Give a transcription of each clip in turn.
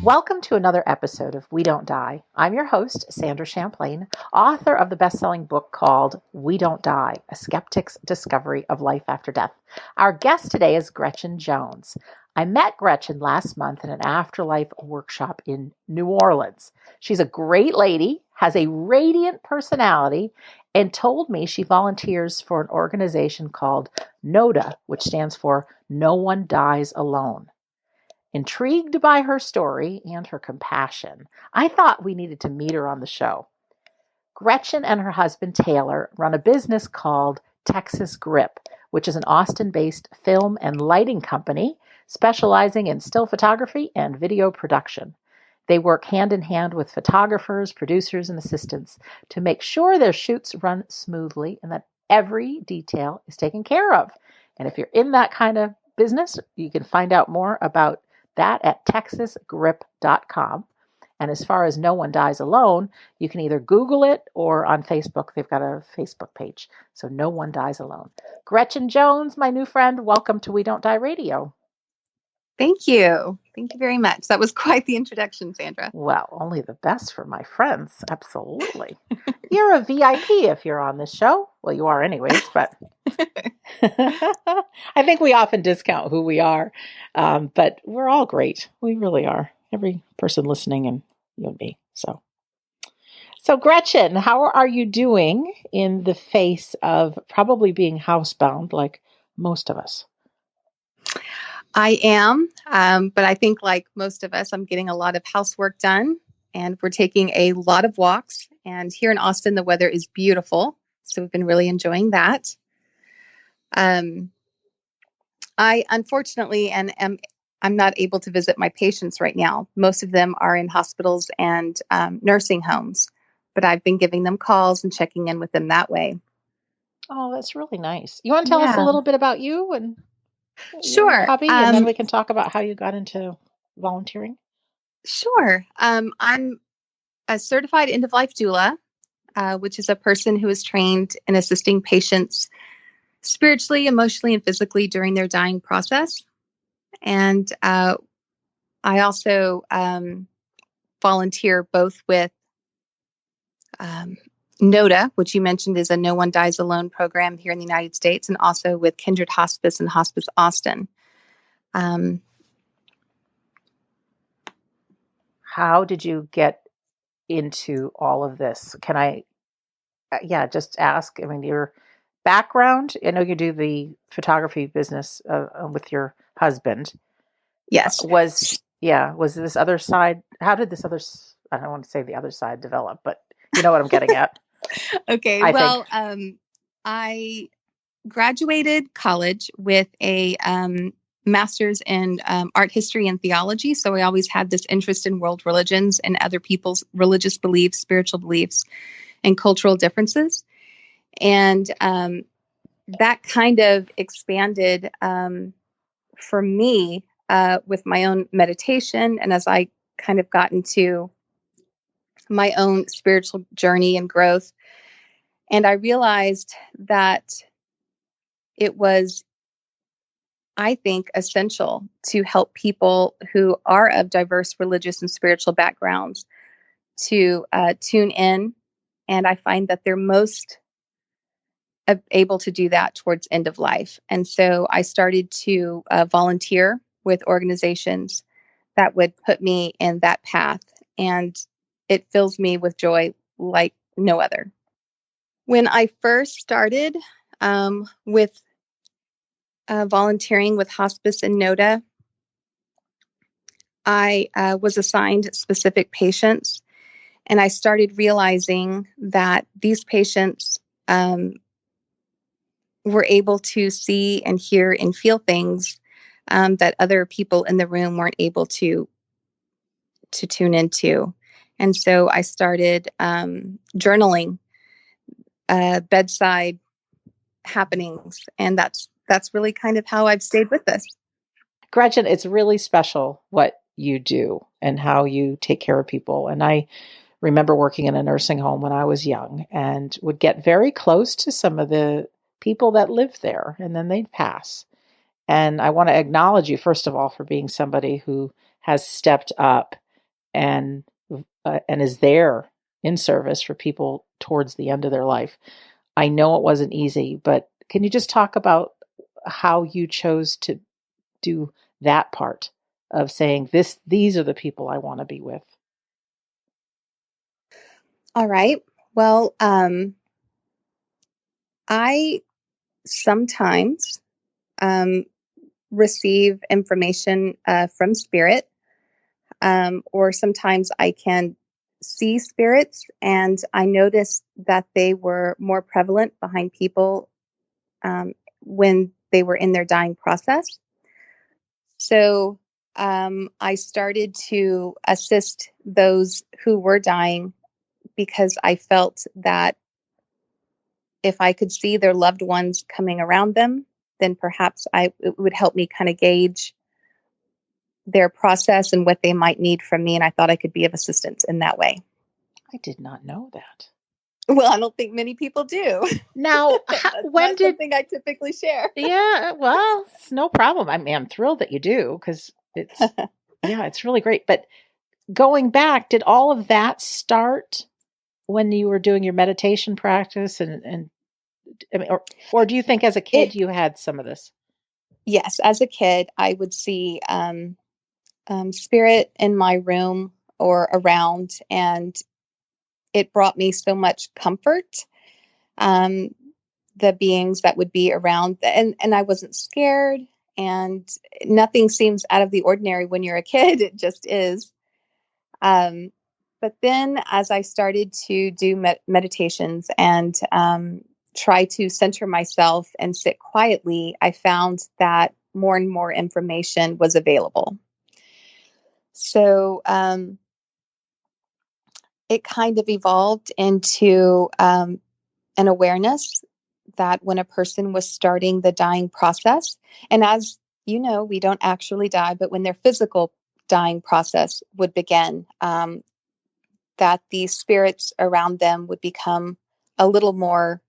Welcome to another episode of We Don't Die. I'm your host, Sandra Champlain, author of the best-selling book called We Don't Die, A Skeptic's Discovery of Life After Death. Our guest today is Gretchen Jones. I met Gretchen last month in an afterlife workshop in New Orleans. She's a great lady, has a radiant personality, and told me she volunteers for an organization called Noda, which stands for No One Dies Alone. Intrigued by her story and her compassion, I thought we needed to meet her on the show. Gretchen and her husband Taylor run a business called Texas Grip, which is an Austin-based film and lighting company specializing in still photography and video production. They work hand in hand with photographers, producers, and assistants to make sure their shoots run smoothly and that every detail is taken care of. And if you're in that kind of business, you can find out more about that at texasgrip.com. And as far as No One Dies Alone, you can either Google it or on Facebook. They've got a Facebook page. So No One Dies Alone. Gretchen Jones, my new friend, welcome to We Don't Die Radio. Thank you. Thank you very much. That was quite the introduction, Sandra. Well, only the best for my friends. Absolutely. You're a VIP if you're on this show. Well, you are anyways, but I think we often discount who we are. But we're all great. We really are. Every person listening and you and me. So Gretchen, how are you doing in the face of probably being housebound like most of us? I am, but I think like most of us, I'm getting a lot of housework done and we're taking a lot of walks. And here in Austin, the weather is beautiful. So we've been really enjoying that. I unfortunately, I'm not able to visit my patients right now. Most of them are in hospitals and nursing homes, but I've been giving them calls and checking in with them that way. Oh, that's really nice. You want to tell us a little bit about you and Sure. hobby, and then we can talk about how you got into volunteering? Sure. I'm a certified end-of-life doula, which is a person who is trained in assisting patients spiritually, emotionally, and physically during their dying process. And I also volunteer both with Noda, which you mentioned is a No One Dies Alone program here in the United States, and also with Kindred Hospice and Hospice Austin. How did you get into all of this? Can I, just ask, I mean, your background, I know you do the photography business with your husband. Yes. Was this other side, how did this other, I don't want to say the other side develop, but you know what I'm getting at. Okay. I graduated college with a master's in art history and theology. So I always had this interest in world religions and other people's religious beliefs, spiritual beliefs, and cultural differences. And that kind of expanded for me with my own meditation. And as I kind of got into my own spiritual journey and growth, and I realized that it was, I think, essential to help people who are of diverse religious and spiritual backgrounds to tune in. And I find that they're most able to do that towards end of life. And so I started to volunteer with organizations that would put me in that path. And it fills me with joy like no other. When I first started with volunteering with Hospice and Noda, I was assigned specific patients, and I started realizing that these patients were able to see and hear and feel things that other people in the room weren't able to tune into. And so I started journaling bedside happenings, and that's really kind of how I've stayed with this. Gretchen, it's really special what you do and how you take care of people. And I remember working in a nursing home when I was young and would get very close to some of the people that lived there, and then they'd pass. And I want to acknowledge you, first of all, for being somebody who has stepped up and is there in service for people towards the end of their life. I know it wasn't easy, but can you just talk about how you chose to do that part of saying these are the people I want to be with? All right. Well, I sometimes receive information from spirit, or sometimes I can see spirits, and I noticed that they were more prevalent behind people when they were in their dying process. So I started to assist those who were dying because I felt that if I could see their loved ones coming around them, then perhaps it would help me kind of gauge their process and what they might need from me. And I thought I could be of assistance in that way. I did not know that. Well, I don't think many people do. Now, when did something I typically share? Yeah, well, it's no problem. I mean, I'm thrilled that you do because it's really great. But going back, did all of that start when you were doing your meditation practice, and I mean, or do you think as a kid you had some of this? Yes, as a kid, I would see spirit in my room or around, and it brought me so much comfort. The beings that would be around, and I wasn't scared, and nothing seems out of the ordinary when you're a kid. It just is. But then as I started to do meditations and try to center myself and sit quietly, I found that more and more information was available. So it kind of evolved into an awareness that when a person was starting the dying process, and as you know, we don't actually die, but when their physical dying process would begin, that the spirits around them would become a little more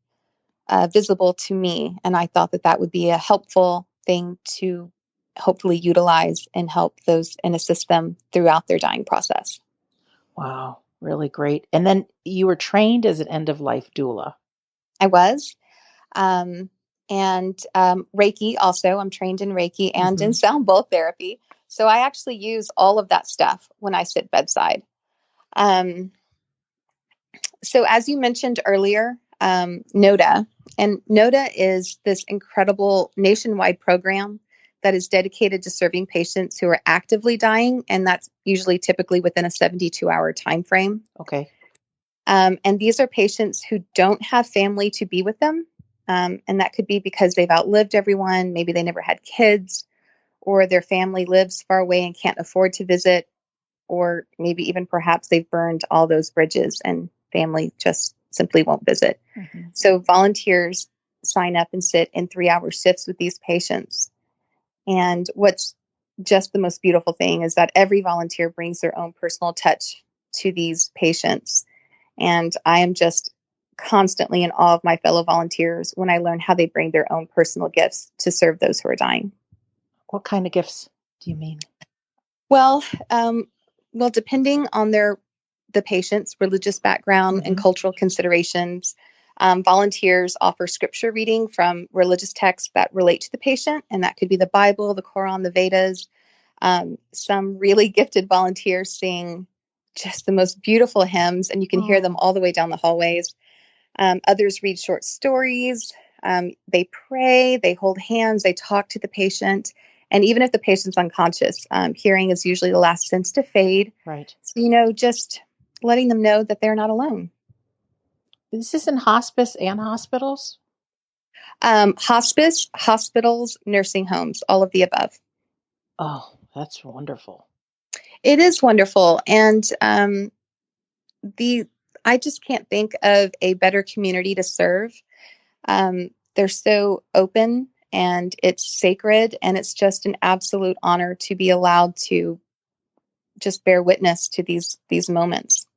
visible to me. And I thought that that would be a helpful thing to hopefully utilize and help those and assist them throughout their dying process. Wow, really great. And then you were trained as an end-of-life doula. I was. And Reiki also. I'm trained in Reiki and in sound bowl therapy. So I actually use all of that stuff when I sit bedside. So as you mentioned earlier, Noda, and Noda is this incredible nationwide program that is dedicated to serving patients who are actively dying, and that's usually typically within a 72-hour time frame. Okay. And these are patients who don't have family to be with them, and that could be because they've outlived everyone, maybe they never had kids, or their family lives far away and can't afford to visit, or maybe even perhaps they've burned all those bridges and family just simply won't visit. Mm-hmm. So volunteers sign up and sit in 3-hour shifts with these patients. And what's just the most beautiful thing is that every volunteer brings their own personal touch to these patients. And I am just constantly in awe of my fellow volunteers when I learn how they bring their own personal gifts to serve those who are dying. What kind of gifts do you mean? Well, depending on the patient's religious background and cultural considerations, volunteers offer scripture reading from religious texts that relate to the patient, and that could be the Bible, the Quran, the Vedas. Some really gifted volunteers sing just the most beautiful hymns, and you can hear them all the way down the hallways. Others read short stories. They pray, they hold hands, they talk to the patient. And even if the patient's unconscious, hearing is usually the last sense to fade. Right. So, just letting them know that they're not alone. This is in hospice and hospitals? Hospice, hospitals, nursing homes, all of the above. Oh, that's wonderful. It is wonderful. And I just can't think of a better community to serve. They're so open, and it's sacred, and it's just an absolute honor to be allowed to just bear witness to these moments.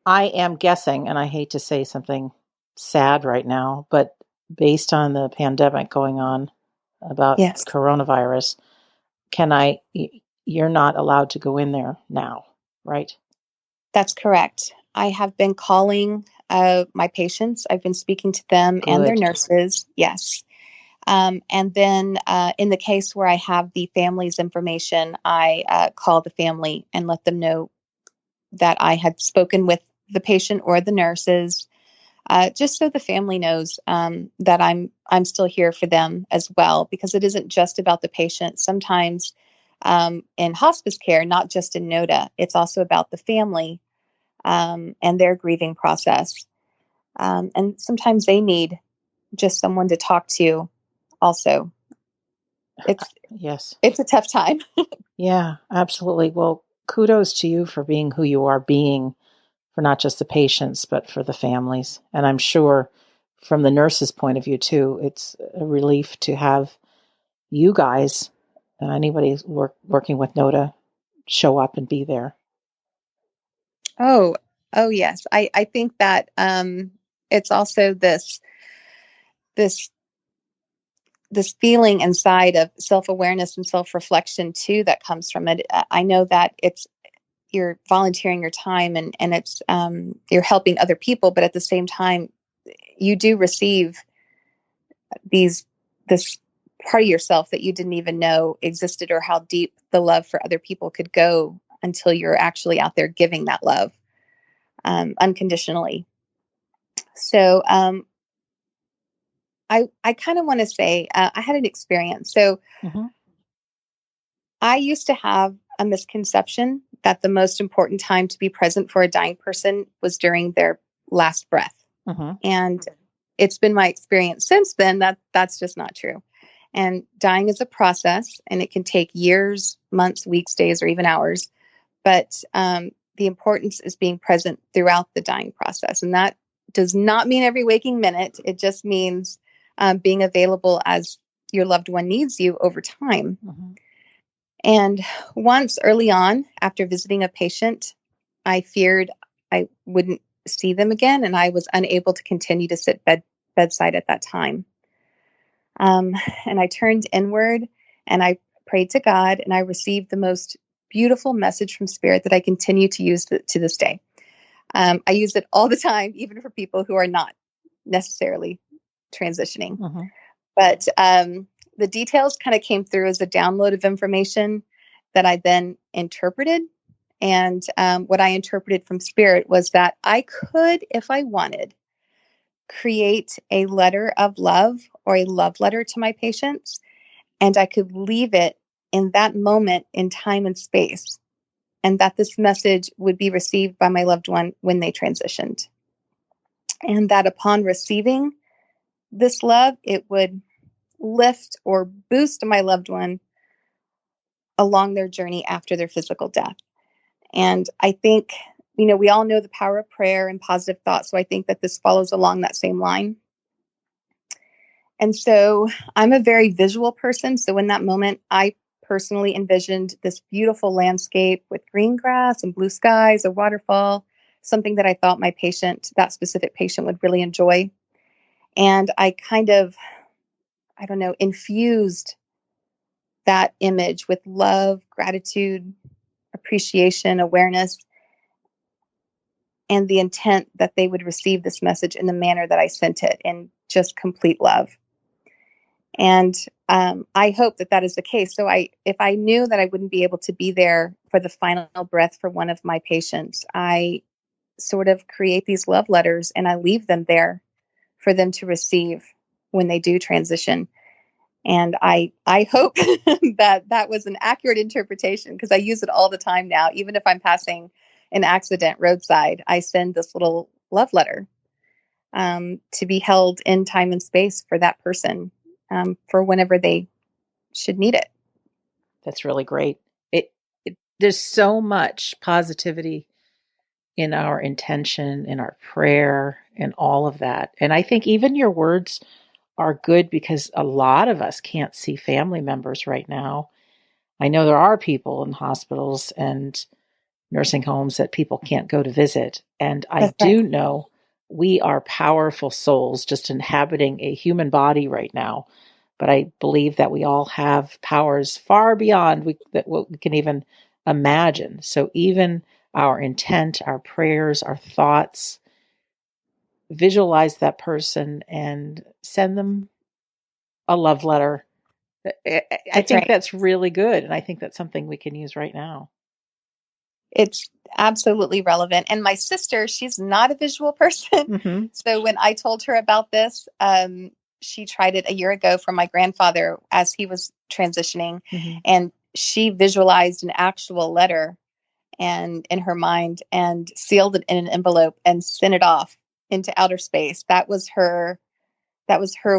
I am guessing, and I hate to say something sad right now, but based on the pandemic going on about coronavirus, you're not allowed to go in there now. right? That's correct. I have been calling my patients. I've been speaking to them and their Good. nurses. Yes. And then in the case where I have the family's information, I call the family and let them know that I had spoken with the patient or the nurses, just so the family knows that I'm still here for them as well, because it isn't just about the patient. Sometimes in hospice care, not just in Noda, it's also about the family and their grieving process. And sometimes they need just someone to talk to also. Yes. It's a tough time. Yeah, absolutely. Well, kudos to you for being who you are being for not just the patients, but for the families. And I'm sure from the nurse's point of view too, it's a relief to have you guys, anybody working with Noda, show up and be there. Oh, oh yes. I think that it's also this this feeling inside of self-awareness and self-reflection too that comes from it. I know that it's you're volunteering your time and it's you're helping other people, but at the same time you do receive these this part of yourself that you didn't even know existed, or how deep the love for other people could go until you're actually out there giving that love unconditionally. So I kind of want to say I had an experience. So Mm-hmm. I used to have a misconception that the most important time to be present for a dying person was during their last breath. Mm-hmm. And it's been my experience since then that that's just not true. And dying is a process, and it can take years, months, weeks, days, or even hours. But the importance is being present throughout the dying process. And that does not mean every waking minute. It just means being available as your loved one needs you over time. Mm-hmm. And once early on, after visiting a patient, I feared I wouldn't see them again, and I was unable to continue to sit bedside at that time. And I turned inward and I prayed to God, and I received the most beautiful message from Spirit that I continue to use to this day. I use it all the time, even for people who are not necessarily transitioning. Mm-hmm. But the details kind of came through as a download of information that I then interpreted. And what I interpreted from Spirit was that I could, if I wanted, create a letter of love or a love letter to my patients, and I could leave it in that moment in time and space, and that this message would be received by my loved one when they transitioned. And that upon receiving this love, it would lift or boost my loved one along their journey after their physical death. And I think, we all know the power of prayer and positive thoughts. So I think that this follows along that same line. And so I'm a very visual person. So in that moment, I personally envisioned this beautiful landscape with green grass and blue skies, a waterfall, something that I thought that specific patient would really enjoy. And I kind of, I don't know, infused that image with love, gratitude, appreciation, awareness, and the intent that they would receive this message in the manner that I sent it, in just complete love. And I hope that that is the case. So if I knew that I wouldn't be able to be there for the final breath for one of my patients, I sort of create these love letters and I leave them there for them to receive when they do transition. And I hope that that was an accurate interpretation, because I use it all the time now. Even if I'm passing an accident roadside, I send this little love letter to be held in time and space for that person for whenever they should need it. That's really great. There's so much positivity in our intention, in our prayer, and all of that. And I think even your words are good, because a lot of us can't see family members right now. I know there are people in hospitals and nursing homes that people can't go to visit. And I That's right. do know we are powerful souls just inhabiting a human body right now. But I believe that we all have powers far beyond what we can even imagine. So even our intent, our prayers, our thoughts, visualize that person and send them a love letter. I That's think right. that's really good. And I think that's something we can use right now. It's absolutely relevant. And my sister, she's not a visual person. Mm-hmm. So when I told her about this, she tried it a year ago for my grandfather as he was transitioning. Mm-hmm. And she visualized an actual letter and in her mind and sealed it in an envelope and sent it off into outer space. That was her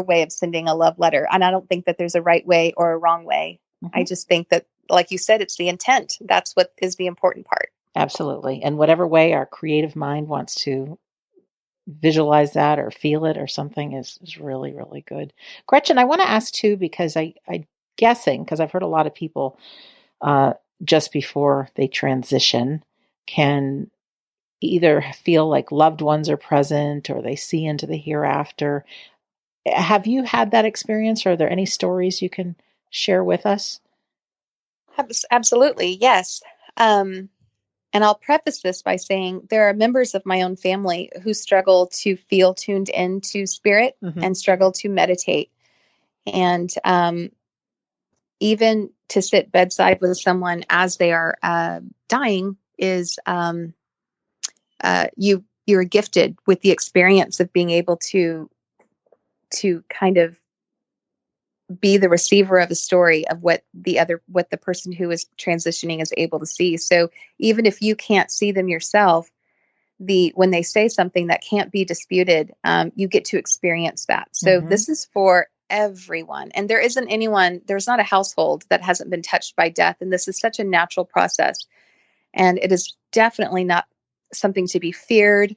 way of sending a love letter. And I don't think that there's a right way or a wrong way. Mm-hmm. I just think that, like you said, it's the intent. That's what is the important part. Absolutely. And whatever way our creative mind wants to visualize that or feel it or something is really, really good. Gretchen, I want to ask too, because I'm guessing, because I've heard a lot of people just before they transition can either feel like loved ones are present or they see into the hereafter. Have you had that experience, or are there any stories you can share with us? Absolutely, yes. And I'll preface this by saying there are members of my own family who struggle to feel tuned into spirit Mm-hmm. and struggle to meditate. And even to sit bedside with someone as they are dying is you're gifted with the experience of being able to kind of be the receiver of a story of what the person who is transitioning is able to see. So even if you can't see them yourself, when they say something that can't be disputed, you get to experience that. So Mm-hmm. this is for everyone, and there's not a household that hasn't been touched by death, and this is such a natural process, and it is definitely not something to be feared.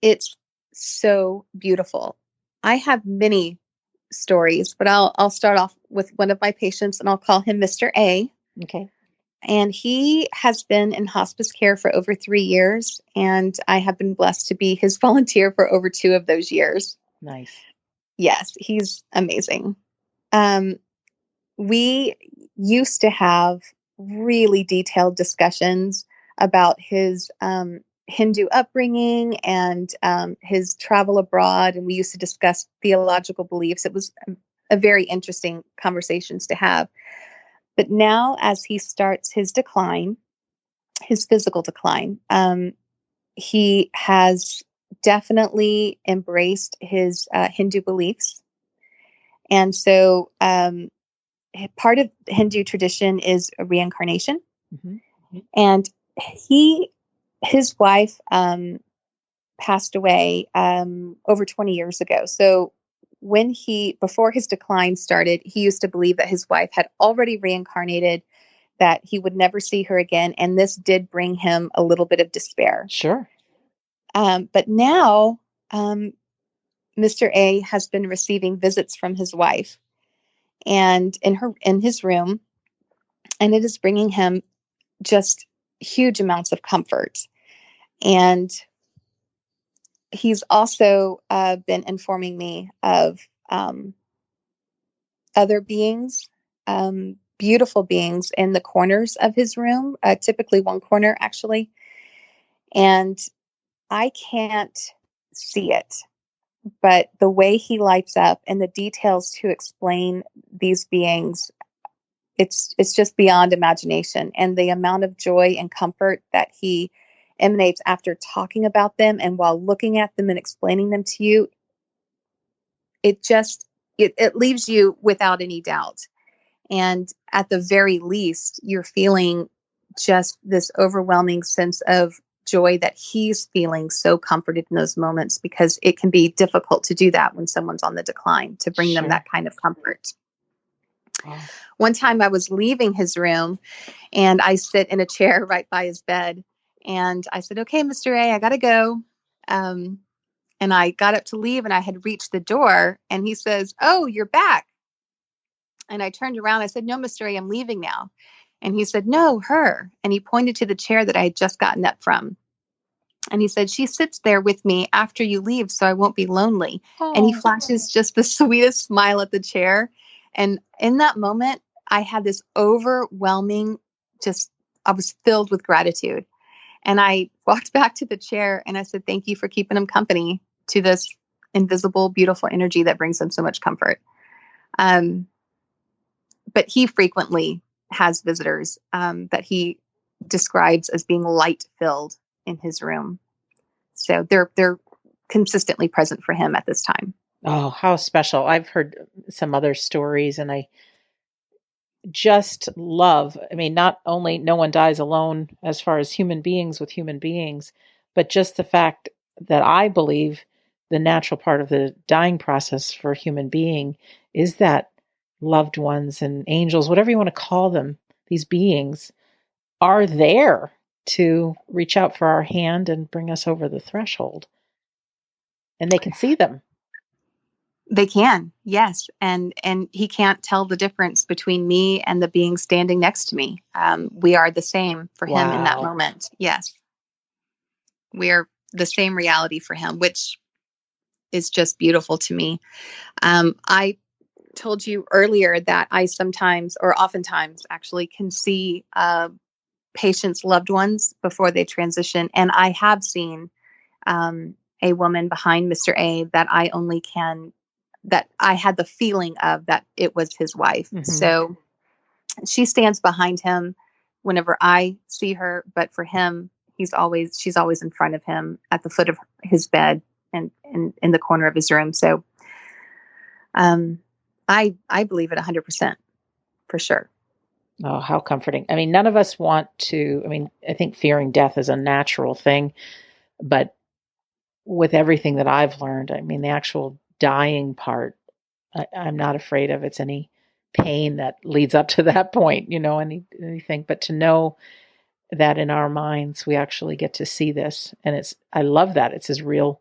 It's so beautiful. I have many stories, but I'll start off with one of my patients, and I'll call him Mr. A. Okay. And he has been in hospice care for over 3 years, and I have been blessed to be his volunteer for over 2 of those years. Nice. Yes, he's amazing. We used to have really detailed discussions about his Hindu upbringing and his travel abroad, and we used to discuss theological beliefs. It was a very interesting conversations to have. But now, as he starts his decline, his physical decline, he has definitely embraced his Hindu beliefs. And so part of Hindu tradition is a reincarnation. Mm-hmm. And his wife passed away over 20 years ago. So before his decline started, he used to believe that his wife had already reincarnated, that he would never see her again. And this did bring him a little bit of despair. Sure. But now, Mr. A has been receiving visits from his wife and in his room, and it is bringing him just huge amounts of comfort. And he's also been informing me of other beings, beautiful beings in the corners of his room, typically one corner actually. And I can't see it, but the way he lights up and the details to explain these beings, it's just beyond imagination. And the amount of joy and comfort that he emanates after talking about them and while looking at them and explaining them to you, it leaves you without any doubt. And at the very least, you're feeling just this overwhelming sense of joy that he's feeling so comforted in those moments, because it can be difficult to do that when someone's on the decline, to bring them that kind of comfort. Wow. One time I was leaving his room and I sit in a chair right by his bed, and I said, "Okay, Mr. A, I got to go." And I got up to leave, and I had reached the door, and he says, "Oh, you're back." And I turned around. I said, "No, Mr. A, I'm leaving now." And he said, "No, her." And he pointed to the chair that I had just gotten up from. And he said, "She sits there with me after you leave, so I won't be lonely." Oh. And he flashes just the sweetest smile at the chair. And in that moment, I had this overwhelming just was filled with gratitude. And I walked back to the chair and I said, thank you for keeping him company to this invisible, beautiful energy that brings him so much comfort. But he frequently has visitors that he describes as being light filled in his room. So they're consistently present for him at this time. Oh, how special. I've heard some other stories, and I just love, I mean, not only no one dies alone as far as human beings with human beings, but just the fact that I believe the natural part of the dying process for a human being is that loved ones and angels, whatever you want to call them, these beings are there to reach out for our hand and bring us over the threshold. And they can see them. They can, yes. And he can't tell the difference between me and the being standing next to me. We are the same for him in that moment. Yes. We are the same reality for him, which is just beautiful to me. I told you earlier that I sometimes, or oftentimes actually, can see patients' loved ones before they transition. And I have seen a woman behind Mr. A that that I had the feeling of that it was his wife. Mm-hmm. So she stands behind him whenever I see her, but for him, she's always in front of him at the foot of his bed and in the corner of his room. So I believe it 100% for sure. Oh, how comforting. I mean, none of us want to, I think fearing death is a natural thing, but with everything that I've learned, the actual dying part, I'm not afraid of. It's any pain that leads up to that point, anything, but to know that in our minds, we actually get to see this. And I love that it's as real.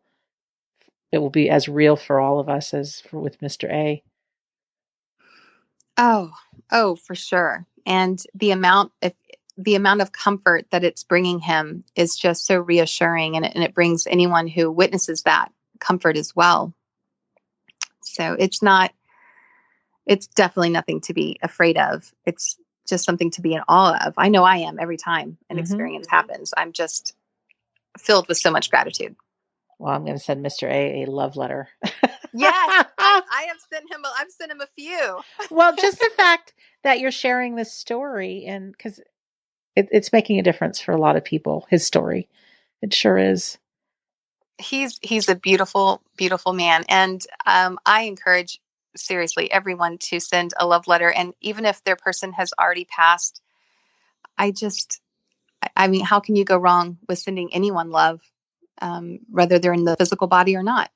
It will be as real for all of us as with Mr. A. Oh, for sure. And the amount of comfort that it's bringing him is just so reassuring, and it brings anyone who witnesses that comfort as well. So it's definitely nothing to be afraid of. It's just something to be in awe of. I know I am every time an experience happens. I'm just filled with so much gratitude. Well, I'm going to send Mr. A love letter. Yes, I've sent him a few. Well, just the fact that you're sharing this story, and because it's making a difference for a lot of people, his story, it sure is. He's a beautiful, beautiful man. And I encourage, seriously, everyone to send a love letter. And even if their person has already passed, how can you go wrong with sending anyone love, whether they're in the physical body or not?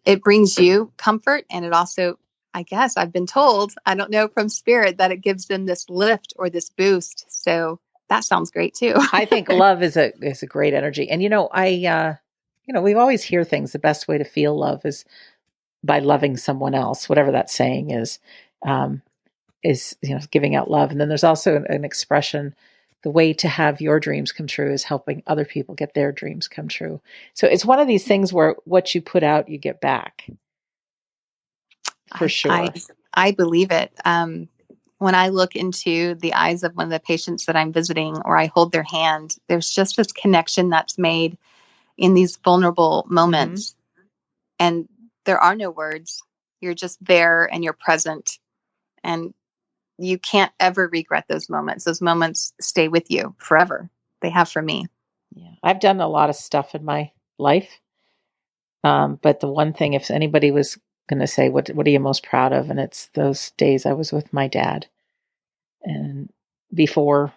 It brings you comfort. And it also, I guess I've been told, I don't know, from spirit, that it gives them this lift or this boost. So that sounds great too. I think love is a great energy. And, we always hear things. The best way to feel love is by loving someone else, whatever that saying is giving out love. And then there's also an expression, the way to have your dreams come true is helping other people get their dreams come true. So it's one of these things where what you put out, you get back. For sure. I believe it. When I look into the eyes of one of the patients that I'm visiting, or I hold their hand, there's just this connection that's made in these vulnerable moments. And there are no words. You're just there and you're present. And you can't ever regret those moments. Those moments stay with you forever. They have for me. Yeah. I've done a lot of stuff in my life. But the one thing, if anybody was going to say, what are you most proud of? And it's those days I was with my dad, and before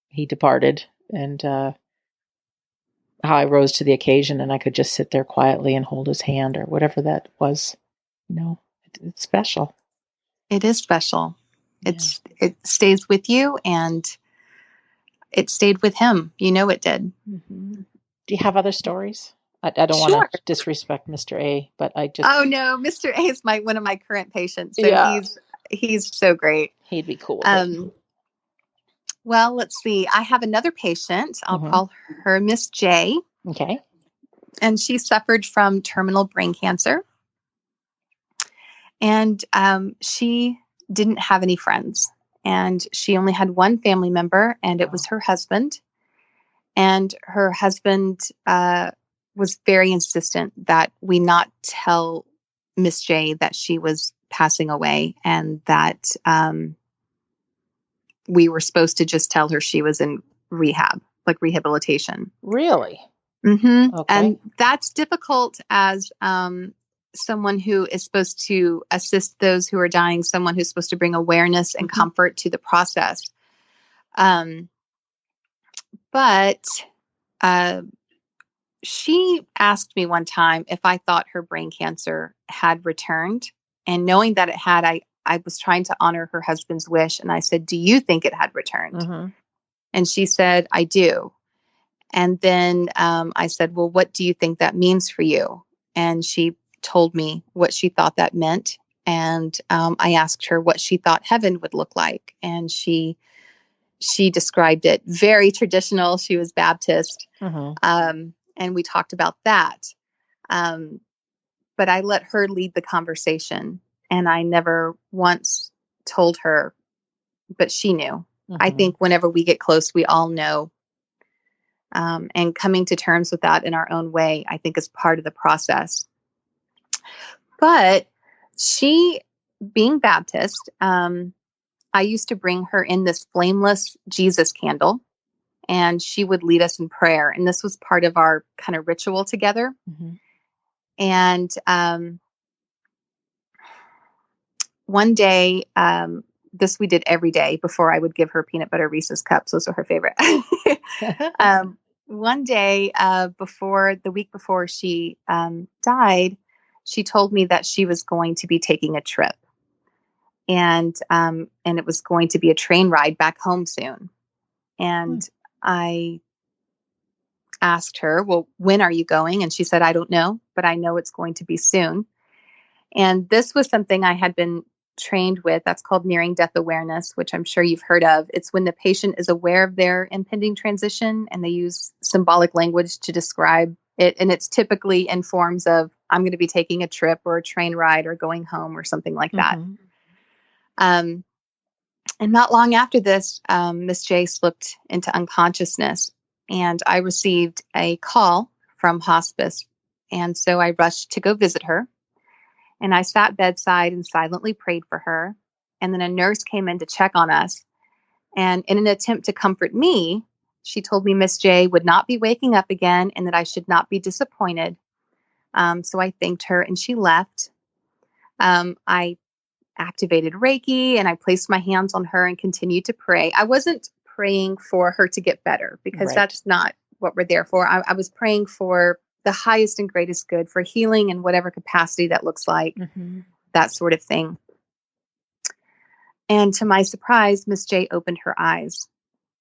he departed, and how I rose to the occasion, and I could just sit there quietly and hold his hand or whatever that was. It's special. It is special. Yeah. It stays with you, and it stayed with him. It did. Mm-hmm. Do you have other stories? I don't want to disrespect Mr. A, but I just... Oh no, Mr. A is one of my current patients. So he's so great. He'd be cool. Well, let's see. I have another patient. I'll call her Miss J. Okay. And she suffered from terminal brain cancer. And she didn't have any friends. and she only had one family member, and it was her husband. And her husband was very insistent that we not tell Miss J that she was passing away, and that we were supposed to just tell her she was in rehab, like rehabilitation. Really? Mm-hmm. Okay. And that's difficult as someone who is supposed to assist those who are dying, someone who's supposed to bring awareness and comfort to the process. But she asked me one time if I thought her brain cancer had returned. And knowing that it had, I was trying to honor her husband's wish. And I said, "Do you think it had returned?" Mm-hmm. And she said, "I do." And then I said, "Well, what do you think that means for you?" And she told me what she thought that meant. And I asked her what she thought heaven would look like. And she described it very traditional. She was Baptist. Mm-hmm. And we talked about that. But I let her lead the conversation. And I never once told her, but she knew. Mm-hmm. I think whenever we get close, we all know. And coming to terms with that in our own way, I think, is part of the process. But she, being Baptist, I used to bring her in this flameless Jesus candle, and she would lead us in prayer. And this was part of our kind of ritual together. Mm-hmm. And one day, this we did every day before I would give her peanut butter Reese's cups. Those are her favorite. One day, the week before she died, she told me that she was going to be taking a trip, and it was going to be a train ride back home soon. And I asked her, "Well, when are you going?" And she said, "I don't know, but I know it's going to be soon." And this was something I had been trained with. That's called nearing death awareness, which I'm sure you've heard of. It's when the patient is aware of their impending transition and they use symbolic language to describe it. And it's typically in forms of, "I'm going to be taking a trip," or a train ride, or going home, or something like that. And not long after this, Miss J slipped into unconsciousness, and I received a call from hospice. And so I rushed to go visit her. And I sat bedside and silently prayed for her. And then a nurse came in to check on us. And in an attempt to comfort me, she told me Miss J would not be waking up again and that I should not be disappointed. So I thanked her and she left. I activated Reiki and I placed my hands on her and continued to pray. I wasn't praying for her to get better, because that's not what we're there for. I was praying for the highest and greatest good, for healing in whatever capacity that looks like, that sort of thing. And to my surprise, Miss J opened her eyes.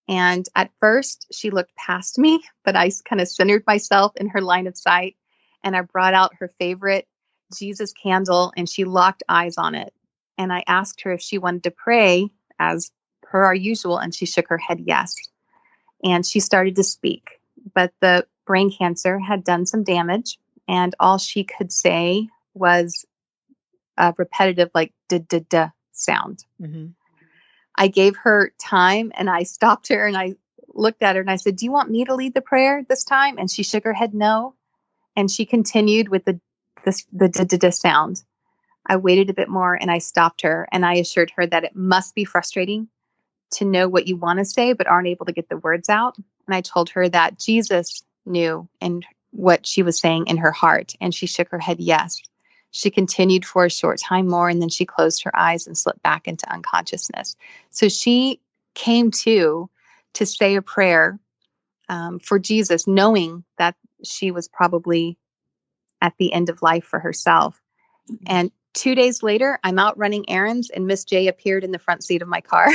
And at first she looked past me, but I kind of centered myself in her line of sight. And I brought out her favorite Jesus candle and she locked eyes on it. And I asked her if she wanted to pray as per our usual. And she shook her head yes. And she started to speak, but the brain cancer had done some damage, and all she could say was a repetitive, like, da-da-da sound. I gave her time, and I stopped her, and I looked at her, and I said, "Do you want me to lead the prayer this time?" And she shook her head no, and she continued with the da-da-da sound. I waited a bit more, and I stopped her, and I assured her that it must be frustrating to know what you want to say but aren't able to get the words out. And I told her that Jesus knew and what she was saying in her heart. And she shook her head yes. She continued for a short time more, and then she closed her eyes and slipped back into unconsciousness. So she came to say a prayer for Jesus, knowing that she was probably at the end of life for herself. And 2 days later, I'm out running errands, and Miss J appeared in the front seat of my car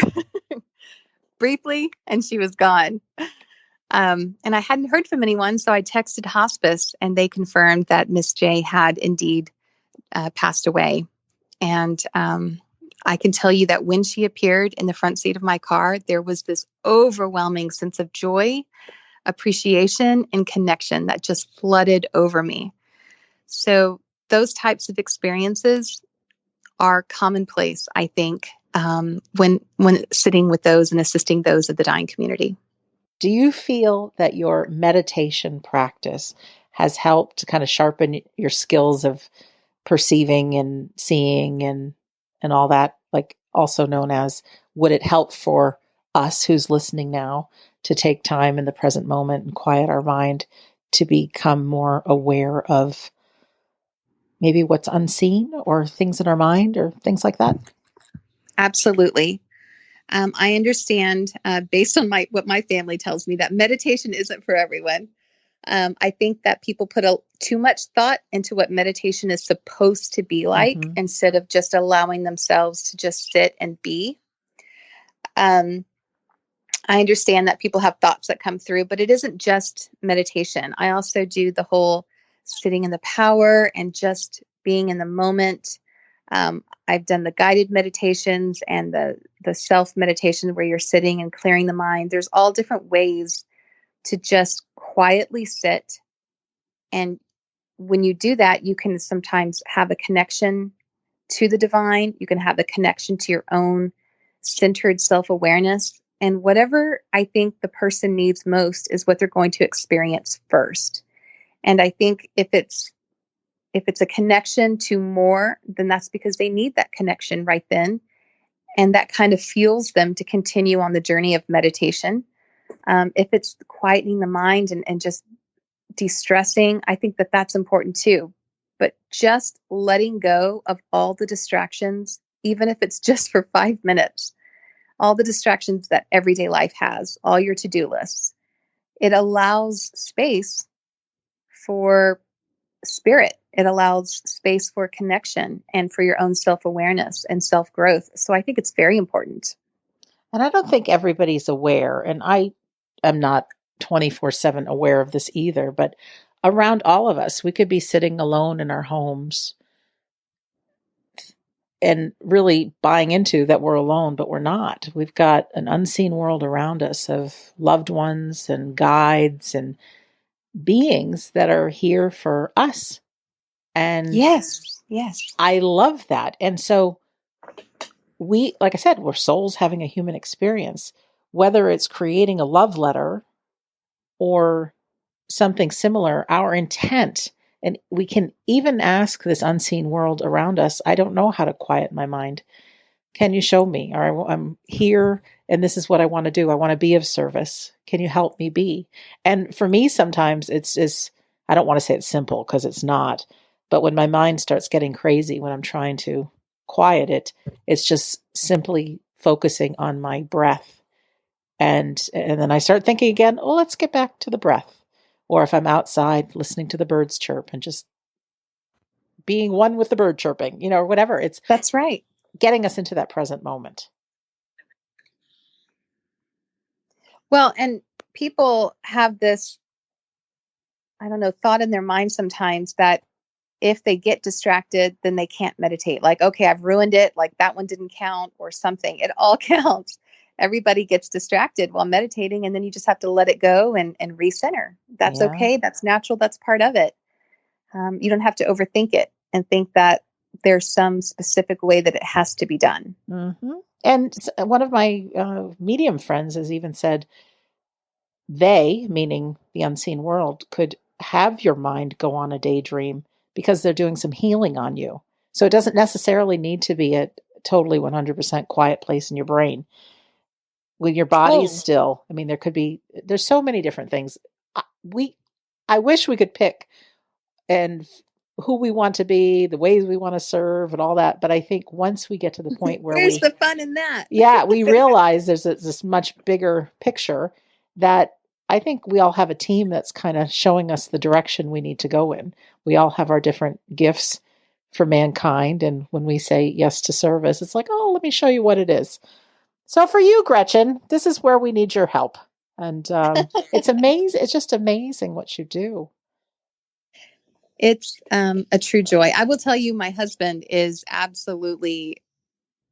briefly, and she was gone. And I hadn't heard from anyone, so I texted hospice, and they confirmed that Miss J had indeed passed away. And I can tell you that when she appeared in the front seat of my car, there was this overwhelming sense of joy, appreciation, and connection that just flooded over me. So those types of experiences are commonplace, I think, when sitting with those and assisting those of the dying community. Do you feel that your meditation practice has helped to kind of sharpen your skills of perceiving and seeing and all that, like also known as, would it help for us who's listening now to take time in the present moment and quiet our mind to become more aware of maybe what's unseen or things in our mind or things like that? Absolutely. I understand, based on what my family tells me, that meditation isn't for everyone. I think that people put too much thought into what meditation is supposed to be like, instead of just allowing themselves to just sit and be. I understand that people have thoughts that come through, but it isn't just meditation. I also do the whole sitting in the power and just being in the moment. I've done the guided meditations and the self meditation where you're sitting and clearing the mind. There's all different ways to just quietly sit. And when you do that, you can sometimes have a connection to the divine. You can have a connection to your own centered self-awareness. And whatever I think the person needs most is what they're going to experience first. And I think if it's a connection to more, then that's because they need that connection right then. And that kind of fuels them to continue on the journey of meditation. If it's quietening the mind and just de-stressing, I think that that's important too. But just letting go of all the distractions, even if it's just for 5 minutes, all the distractions that everyday life has, all your to-do lists, it allows space for spirit. It allows space for connection and for your own self-awareness and self-growth. So I think it's very important. And I don't think everybody's aware, and I am not 24/7 aware of this either, but around all of us, we could be sitting alone in our homes and really buying into that we're alone, but we're not. We've got an unseen world around us of loved ones and guides and beings that are here for us. And yes, I love that. And so we, like I said, we're souls having a human experience, whether it's creating a love letter or something similar, our intent, and we can even ask this unseen world around us, I don't know how to quiet my mind. Can you show me? Or I'm here and this is what I want to do. I want to be of service. Can you help me be? And for me, sometimes it's just, I don't want to say it's simple because it's not, but when my mind starts getting crazy, when I'm trying to quiet it, it's just simply focusing on my breath. And then I start thinking again, oh, let's get back to the breath. Or if I'm outside listening to the birds chirp and just being one with the bird chirping, or whatever. That's right. Getting us into that present moment. Well, and people have this, I don't know, thought in their mind sometimes that if they get distracted, then they can't meditate. Like, okay, I've ruined it. Like that one didn't count or something. It all counts. Everybody gets distracted while meditating, and then you just have to let it go and recenter. That's okay. That's natural. That's part of it. You don't have to overthink it and think that there's some specific way that it has to be done. Mm-hmm. And one of my medium friends has even said they, meaning the unseen world, could have your mind go on a daydream because they're doing some healing on you. So it doesn't necessarily need to be a totally 100% quiet place in your brain. When your body's still, I mean, there's so many different things. I wish we could pick and who we want to be, the ways we want to serve and all that. But I think once we get to the point where where's the fun in that? Yeah, we realize there's this much bigger picture that I think we all have a team that's kind of showing us the direction we need to go in. We all have our different gifts for mankind. And when we say yes to service, it's like, oh, let me show you what it is. So for you, Gretchen, this is where we need your help. And it's amazing. It's just amazing what you do. It's a true joy. I will tell you, my husband is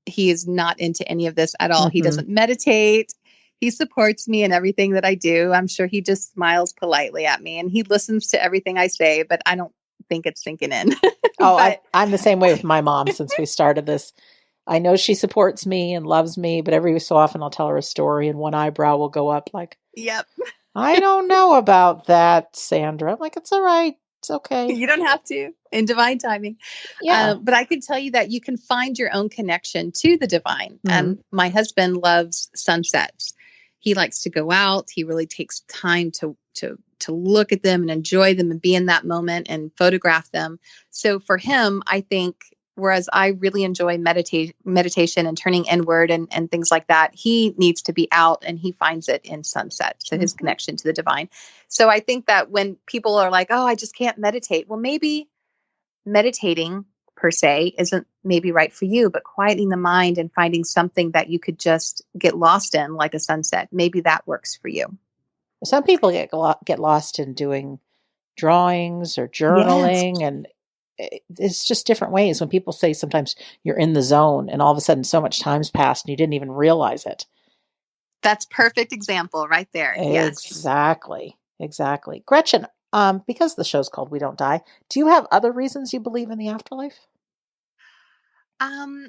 he is not into any of this at all. Mm-hmm. He doesn't meditate. He supports me in everything that I do. I'm sure he just smiles politely at me and he listens to everything I say, but I don't think it's sinking in. Oh, I'm the same way with my mom since we started this. I know she supports me and loves me, but every so often I'll tell her a story and one eyebrow will go up like, Yep. I don't know about that, Sandra. I'm like, it's all right. It's okay. You don't have to in divine timing. Yeah. But I can tell you that you can find your own connection to the divine. Mhm. My husband loves sunsets. He likes to go out. He really takes time to look at them and enjoy them and be in that moment and photograph them. So for him, I think, whereas I really enjoy meditation and turning inward and things like that, he needs to be out, and he finds it in sunset. So his connection to the divine. So I think that when people are like, oh, I just can't meditate. Well, maybe meditating per se isn't maybe right for you, but quieting the mind and finding something that you could just get lost in, like a sunset, maybe that works for you. Some people get lost in doing drawings or Yes. journaling, and it's just different ways. When people say sometimes you're in the zone and all of a sudden so much time's passed and you didn't even realize it. That's perfect example right there. Yes. Exactly. Gretchen, because the show's called We Don't Die, do you have other reasons you believe in the afterlife? Um,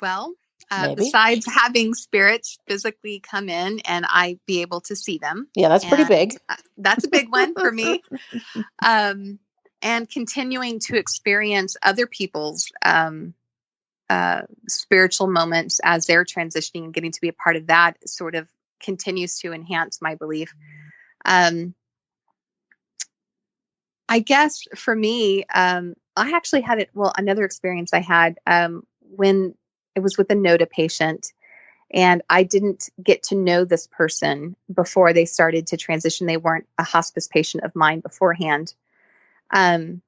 well, Maybe. besides having spirits physically come in and I be able to see them. Yeah, that's pretty big. That's a big one for me. And continuing to experience other people's spiritual moments as they're transitioning and getting to be a part of that sort of continues to enhance my belief. I guess for me, I actually had it. Well, another experience I had when it was with a Noda patient, and I didn't get to know this person before they started to transition. They weren't a hospice patient of mine beforehand. And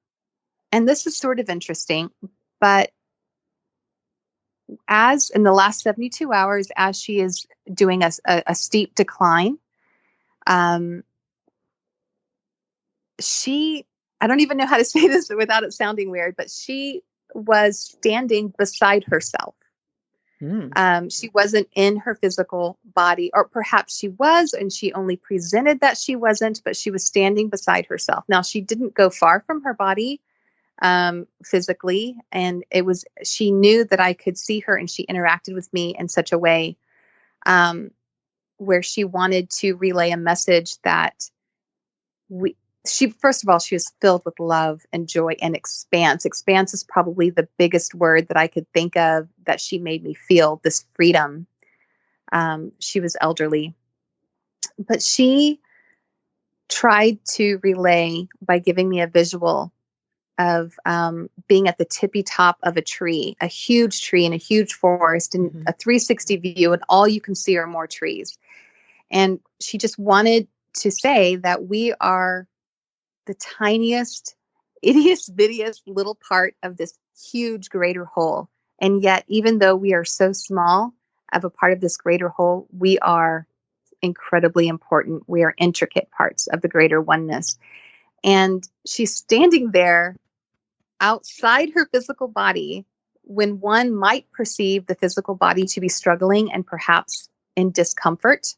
this is sort of interesting, but as in the last 72 hours, as she is doing a steep decline, I don't even know how to say this without it sounding weird, but she was standing beside herself. She wasn't in her physical body, or perhaps she was, and she only presented that she wasn't, but she was standing beside herself. Now, she didn't go far from her body physically, and she knew that I could see her, and she interacted with me in such a way where she wanted to relay a message that first of all, she was filled with love and joy and expanse. Expanse is probably the biggest word that I could think of that she made me feel, this freedom. She was elderly, but she tried to relay by giving me a visual of being at the tippy top of a huge tree in a huge forest, and a 360 view, and all you can see are more trees. And she just wanted to say that we are the tiniest, ittiest, bittiest little part of this huge greater whole. And yet, even though we are so small of a part of this greater whole, we are incredibly important. We are intricate parts of the greater oneness. And she's standing there outside her physical body when one might perceive the physical body to be struggling and perhaps in discomfort.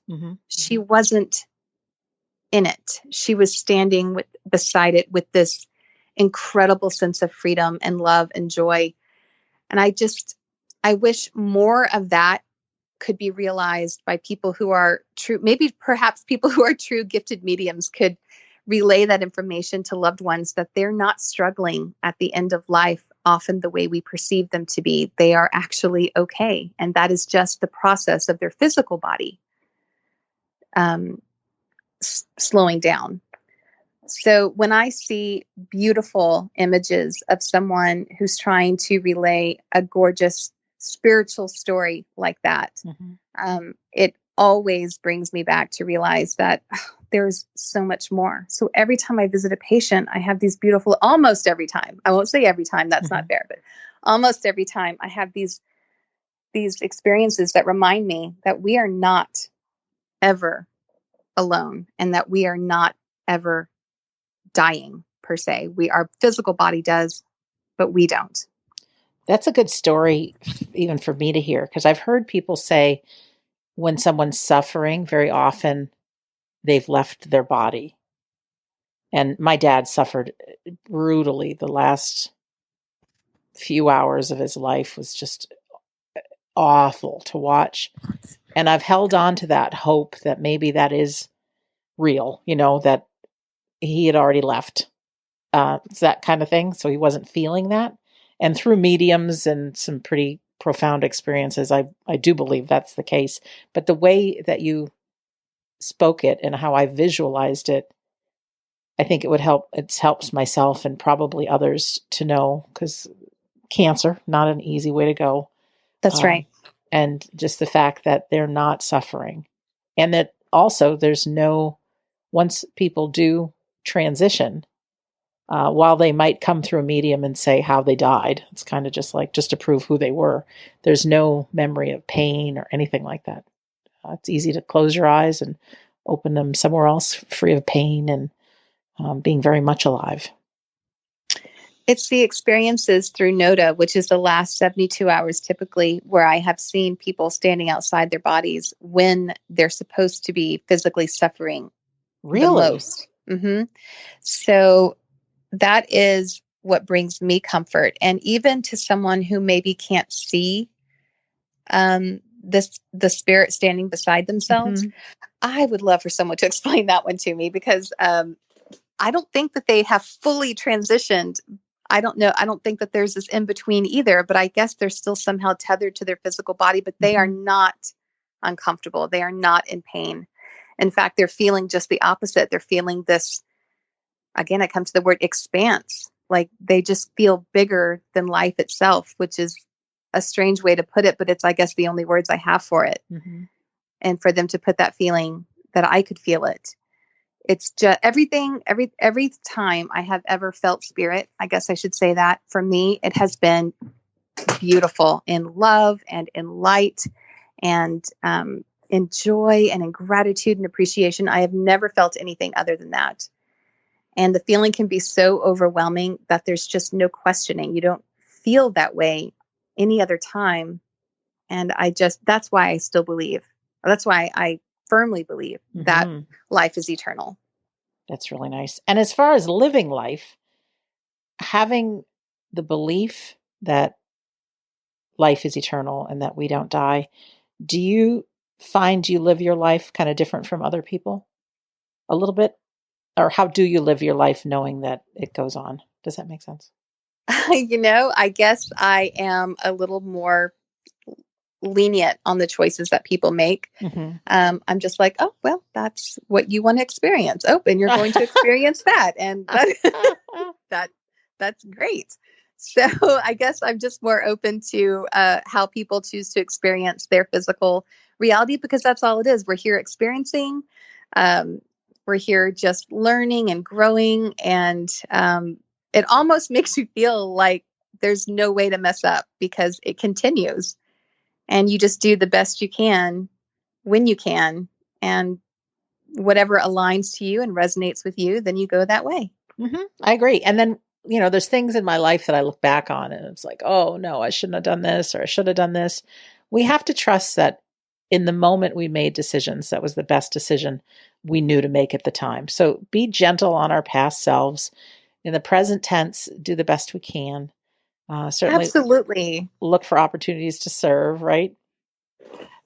She wasn't in it. She was standing beside it with this incredible sense of freedom and love and joy. And I wish more of that could be realized by people who are true, maybe perhaps people who are true gifted mediums could relay that information to loved ones, that they're not struggling at the end of life often the way we perceive them to be. They are actually okay. And that is just the process of their physical body slowing down. So when I see beautiful images of someone who's trying to relay a gorgeous spiritual story like that, it always brings me back to realize that there's so much more. So every time I visit a patient, I have these beautiful, almost every time, I won't say every time, that's not fair, but almost every time I have these experiences that remind me that we are not ever alone, and that we are not ever dying per se. Our physical body does, but we don't. That's a good story even for me to hear, because I've heard people say when someone's suffering, very often they've left their body. And my dad suffered brutally. The last few hours of his life was just awful to watch. And I've held on to that hope that maybe that is real, that he had already left. It's that kind of thing. So he wasn't feeling that. And through mediums and some pretty profound experiences, I do believe that's the case. But the way that you spoke it and how I visualized it, I think it would help. It helps myself and probably others to know, because cancer, not an easy way to go. That's right. And just the fact that they're not suffering, and that also once people do transition, while they might come through a medium and say how they died, it's kind of just to prove who they were. There's no memory of pain or anything like that. It's easy to close your eyes and open them somewhere else, free of pain and being very much alive. It's the experiences through Noda, which is the last 72 hours typically, where I have seen people standing outside their bodies when they're supposed to be physically suffering the most. Mm-hmm. So that is what brings me comfort. And even to someone who maybe can't see the spirit standing beside themselves, I would love for someone to explain that one to me, because I don't think that they have fully transitioned. I don't know. I don't think that there's this in between either, but I guess they're still somehow tethered to their physical body, but they are not uncomfortable. They are not in pain. In fact, they're feeling just the opposite. They're feeling this, again, I come to the word expanse. Like they just feel bigger than life itself, which is a strange way to put it, but it's, I guess, the only words I have for it. And for them to put that feeling that I could feel it. It's just everything, every time I have ever felt spirit, I guess I should say that for me, it has been beautiful in love and in light and in joy and in gratitude and appreciation. I have never felt anything other than that. And the feeling can be so overwhelming that there's just no questioning. You don't feel that way any other time. And that's why I still believe. That's why I firmly believe that life is eternal. That's really nice. And as far as living life, having the belief that life is eternal and that we don't die, do you find you live your life kind of different from other people a little bit? Or how do you live your life knowing that it goes on? Does that make sense? I guess I am a little more lenient on the choices that people make. I'm just like, oh, well, that's what you want to experience. Oh, and you're going to experience that. And that's great. So I guess I'm just more open to how people choose to experience their physical reality, because that's all it is. We're here experiencing. We're here just learning and growing. And it almost makes you feel like there's no way to mess up, because it continues. And you just do the best you can when you can. And whatever aligns to you and resonates with you, then you go that way. I agree. And then, there's things in my life that I look back on and it's like, oh, no, I shouldn't have done this, or I should have done this. We have to trust that in the moment we made decisions, that was the best decision we knew to make at the time. So be gentle on our past selves. In the present tense, do the best we can. Certainly, absolutely look for opportunities to serve, right?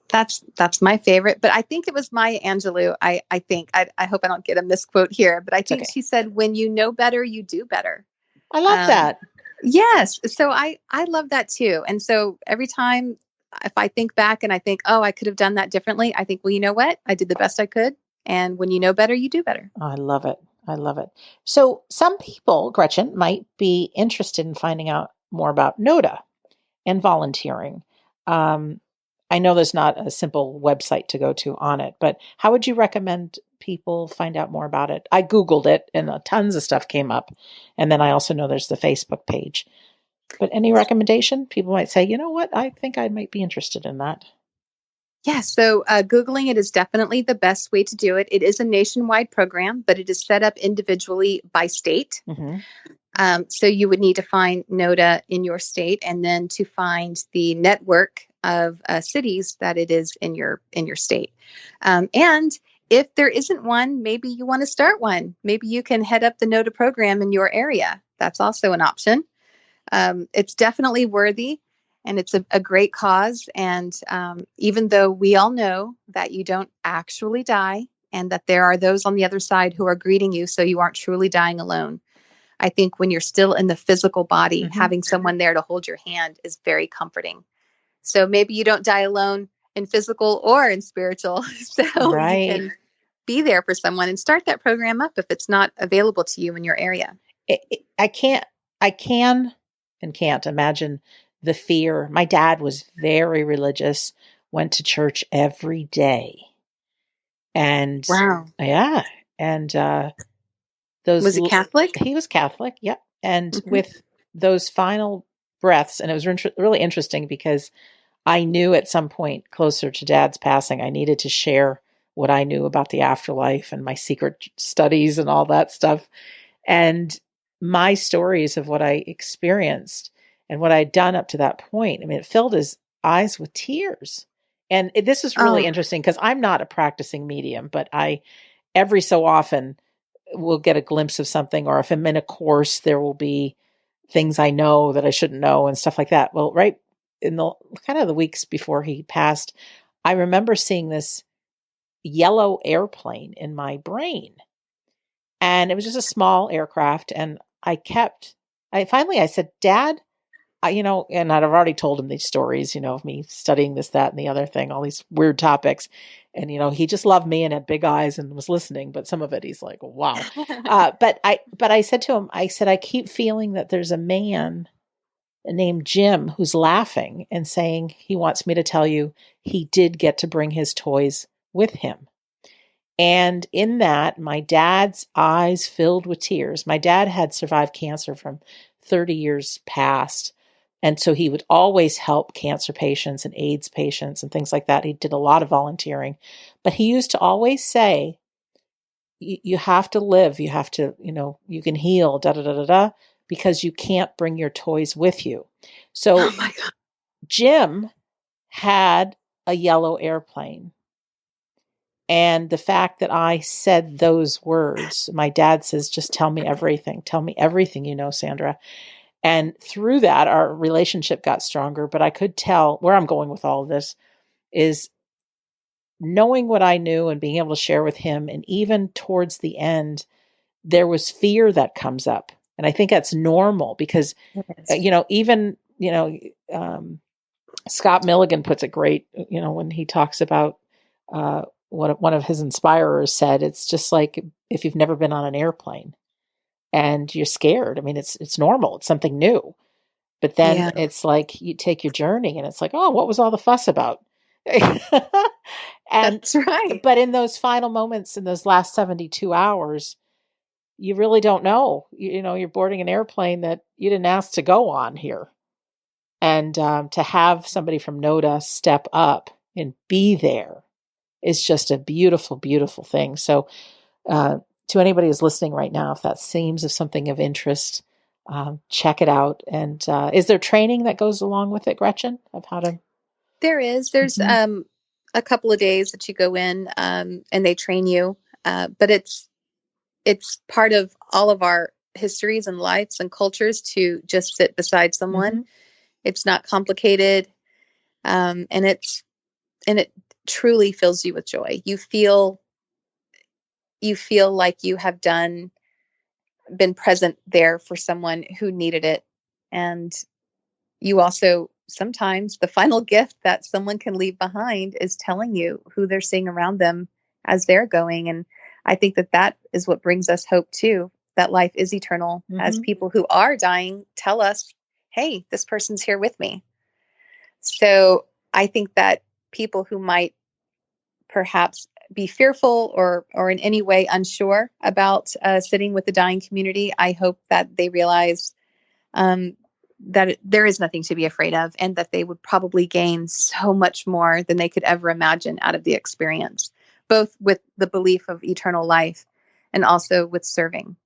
That's my favorite. But I think it was Maya Angelou. I think, I hope I don't get a misquote here, but I think she said, when you know better, you do better. I love that. Yes. So I love that too. And so every time if I think back and I think, oh, I could have done that differently, I think, well, you know what? I did the best I could. And when you know better, you do better. Oh, I love it. I love it. So some people, Gretchen, might be interested in finding out more about Noda and volunteering. I know there's not a simple website to go to on it, but how would you recommend people find out more about it? I Googled it and tons of stuff came up. And then I also know there's the Facebook page. But any recommendation? People might say, you know what? I think I might be interested in that. Yeah, so Googling it is definitely the best way to do it. It is a nationwide program, but it is set up individually by state. So you would need to find Noda in your state, and then to find the network of cities that it is in your state. And if there isn't one, maybe you want to start one. Maybe you can head up the Noda program in your area. That's also an option. It's definitely worthy. And it's a great cause. And even though we all know that you don't actually die and that there are those on the other side who are greeting you, so you aren't truly dying alone, I think when you're still in the physical body, having someone there to hold your hand is very comforting. So maybe you don't die alone in physical or in spiritual. So you can be there for someone and start that program up if it's not available to you in your area. I can and can't imagine the fear. My dad was very religious, went to church every day. And wow. Yeah. And was he Catholic? He was Catholic. Yep. And with those final breaths, and it was really interesting because I knew at some point closer to Dad's passing, I needed to share what I knew about the afterlife and my secret studies and all that stuff. And my stories of what I experienced and what I'd done up to that point, I mean, it filled his eyes with tears. And this is really interesting because I'm not a practicing medium, but I every so often will get a glimpse of something, or if I'm in a course, there will be things I know that I shouldn't know and stuff like that. Well, right in the kind of the weeks before he passed, I remember seeing this yellow airplane in my brain. And it was just a small aircraft. And I said, Dad, and I'd already told him these stories, of me studying this, that, and the other thing, all these weird topics. And, he just loved me and had big eyes and was listening. But some of it, he's like, wow. But I said to him, I keep feeling that there's a man named Jim who's laughing and saying he wants me to tell you he did get to bring his toys with him. And in that, my dad's eyes filled with tears. My dad had survived cancer from 30 years past. And so he would always help cancer patients and AIDS patients and things like that. He did a lot of volunteering. But he used to always say, you have to live. You have to, you can heal, because you can't bring your toys with you. So Jim had a yellow airplane. And the fact that I said those words, my dad says, just tell me everything. Tell me everything you know, Sandra. And through that, our relationship got stronger. But I could tell where I'm going with all of this is knowing what I knew and being able to share with him. And even towards the end, there was fear that comes up. And I think that's normal because, Scott Milligan puts it great, when he talks about what one of his inspirers said. It's just like if you've never been on an airplane and you're scared. I mean, it's normal. It's something new. But then it's like you take your journey and it's like, oh, what was all the fuss about? And that's right. But in those final moments, in those last 72 hours, you really don't know. You're boarding an airplane that you didn't ask to go on here. And to have somebody from Noda step up and be there is just a beautiful, beautiful thing. So to anybody who's listening right now, if that seems of something of interest, check it out. And is there training that goes along with it, Gretchen, of how to? There's a couple of days that you go in and they train you, but it's part of all of our histories and lives and cultures to just sit beside someone. It's not complicated, and it truly fills you with joy. You feel like you have been present there for someone who needed it. And you also, sometimes the final gift that someone can leave behind is telling you who they're seeing around them as they're going. And I think that is what brings us hope too, that life is eternal. As people who are dying tell us, hey, this person's here with me. So I think that people who might perhaps be fearful or in any way unsure about sitting with the dying community, I hope that they realize that there is nothing to be afraid of, and that they would probably gain so much more than they could ever imagine out of the experience, both with the belief of eternal life and also with serving.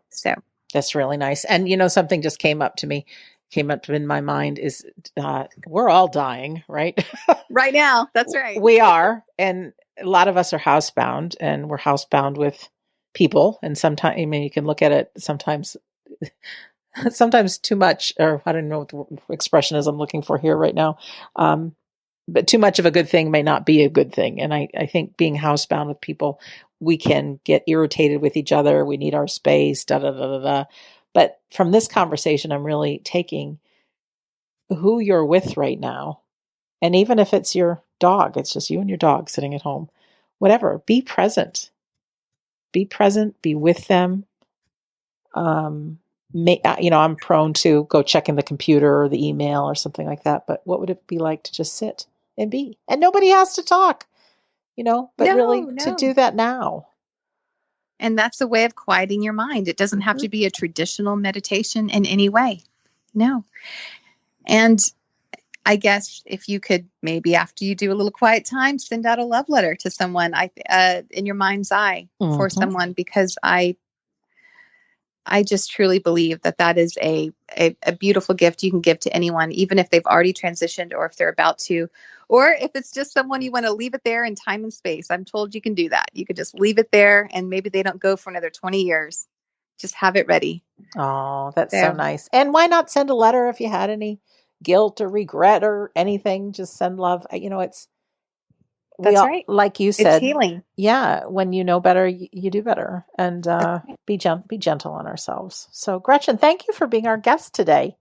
So that's really nice. And something just came up in my mind is we're all dying, right? Right now. That's right. We are. And a lot of us are housebound, and we're housebound with people. And sometimes, you can look at it sometimes sometimes too much, or I don't know what the expression is I'm looking for here right now. But too much of a good thing may not be a good thing. And I think being housebound with people, we can get irritated with each other. We need our space, da, da, da, da, da. But from this conversation, I'm really taking who you're with right now. And even if it's your dog, it's just you and your dog sitting at home, whatever, be present, be with them. I'm prone to go checking the computer or the email or something like that. But what would it be like to just sit and be? And nobody has to talk, but really to No. do that now. And that's a way of quieting your mind. It doesn't have to be a traditional meditation in any way. No. And I guess if you could, maybe after you do a little quiet time, send out a love letter to someone in your mind's eye for someone, because I just truly believe that is a beautiful gift you can give to anyone, even if they've already transitioned or if they're about to, or if it's just someone you want to leave it there in time and space. I'm told you can do that. You could just leave it there and maybe they don't go for another 20 years. Just have it ready. Oh, that's so nice. And why not send a letter if you had any guilt or regret or anything? Just send love. That's right. Like you said, it's healing. Yeah. When you know better, you do better, and be gentle on ourselves. So Gretchen, thank you for being our guest today.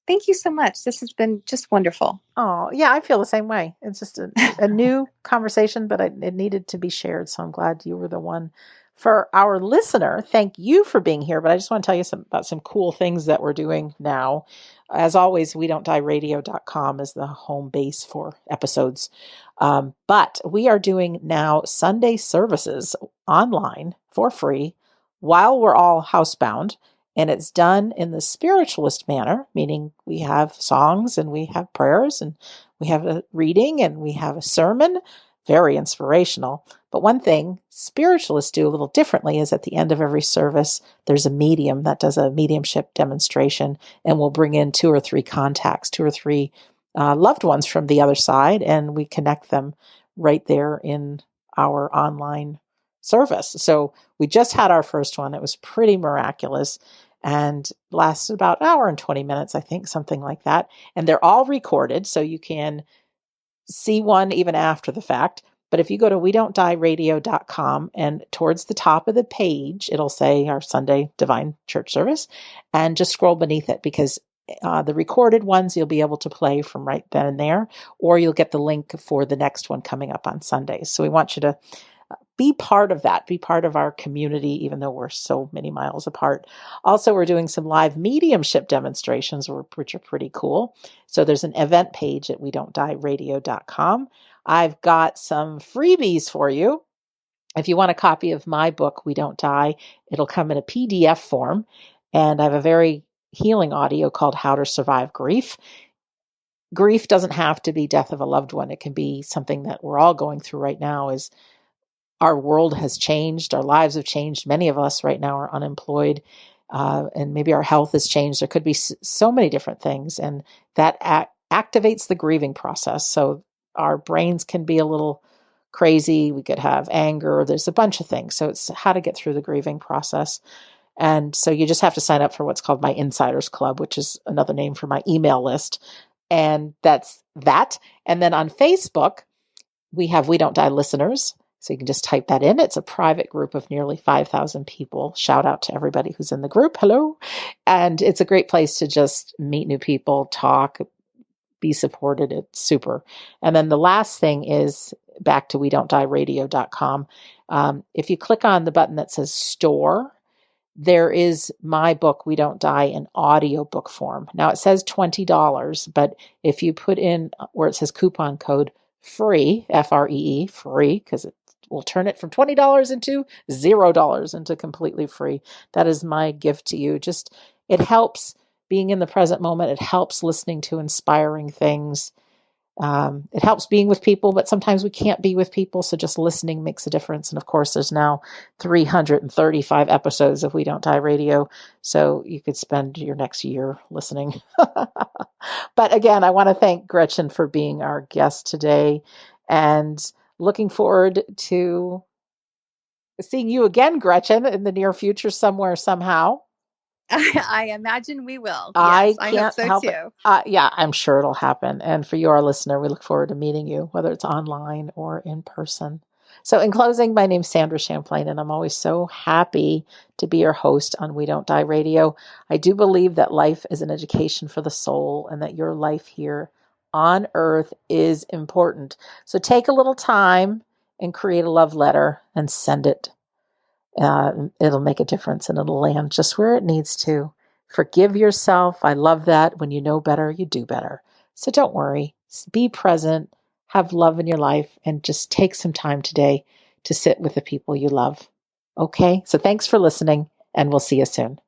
Thank you so much. This has been just wonderful. Oh, yeah, I feel the same way. It's just a new conversation, but it needed to be shared. So I'm glad you were the one. For our listener, thank you for being here. But I just want to tell you about some cool things that we're doing now. As always, we-don't-die-radio.com is the home base for episodes. But we are doing now Sunday services online for free while we're all housebound. And it's done in the spiritualist manner, meaning we have songs and we have prayers and we have a reading and we have a sermon, very inspirational. But one thing spiritualists do a little differently is at the end of every service, there's a medium that does a mediumship demonstration, and we'll bring in 2 or 3 contacts, 2 or 3 loved ones from the other side, and we connect them right there in our online service. So we just had our first one. It was pretty miraculous and lasted about an hour and 20 minutes, I think, something like that. And they're all recorded, so you can see one even after the fact. But if you go to we-don't-die-radio.com and towards the top of the page, it'll say our Sunday Divine Church Service, and just scroll beneath it, because the recorded ones you'll be able to play from right then and there, or you'll get the link for the next one coming up on Sundays. So we want you to be part of that, be part of our community, even though we're so many miles apart. Also, we're doing some live mediumship demonstrations, which are pretty cool. So there's an event page at we-don't-die-radio.com. I've got some freebies for you. If you want a copy of my book, We Don't Die, it'll come in a PDF form. And I have a very healing audio called How to Survive Grief. Grief doesn't have to be death of a loved one. It can be something that we're all going through right now. Is our world has changed. Our lives have changed. Many of us right now are unemployed, and maybe our health has changed. There could be so many different things, and that activates the grieving process. So our brains can be a little crazy. We could have anger. There's a bunch of things. So it's how to get through the grieving process. And so you just have to sign up for what's called my Insiders Club, which is another name for my email list. And that's that. And then on Facebook, we have We Don't Die listeners. So you can just type that in. It's a private group of nearly 5,000 people. Shout out to everybody who's in the group. Hello. And it's a great place to just meet new people, talk, be supported. It's super. And then the last thing is back to we-don't-die-radio.com. If you click on the button that says store, there is my book, We Don't Die, in audiobook form. Now it says $20, but if you put in where it says coupon code FREE, F-R-E-E, free, because it will turn it from $20 into $0 into completely free. That is my gift to you. Just, it helps being in the present moment. It helps listening to inspiring things. It helps being with people, but sometimes we can't be with people. So just listening makes a difference. And of course, there's now 335 episodes of We Don't Die Radio. So you could spend your next year listening. But again, I want to thank Gretchen for being our guest today, and looking forward to seeing you again, Gretchen, in the near future, somewhere, somehow. I imagine we will. I Yes, I hope can't so help it. too. Yeah, I'm sure it'll happen. And for you, our listener, we look forward to meeting you, whether it's online or in person. So, in closing, my name's Sandra Champlain, and I'm always so happy to be your host on We Don't Die Radio. I do believe that life is an education for the soul and that your life here on earth is important. So, take a little time and create a love letter and send it. It'll make a difference and it'll land just where it needs to. Forgive yourself. I love that. When you know better, you do better. So don't worry. Be present, have love in your life, and just take some time today to sit with the people you love. Okay? So thanks for listening, and we'll see you soon.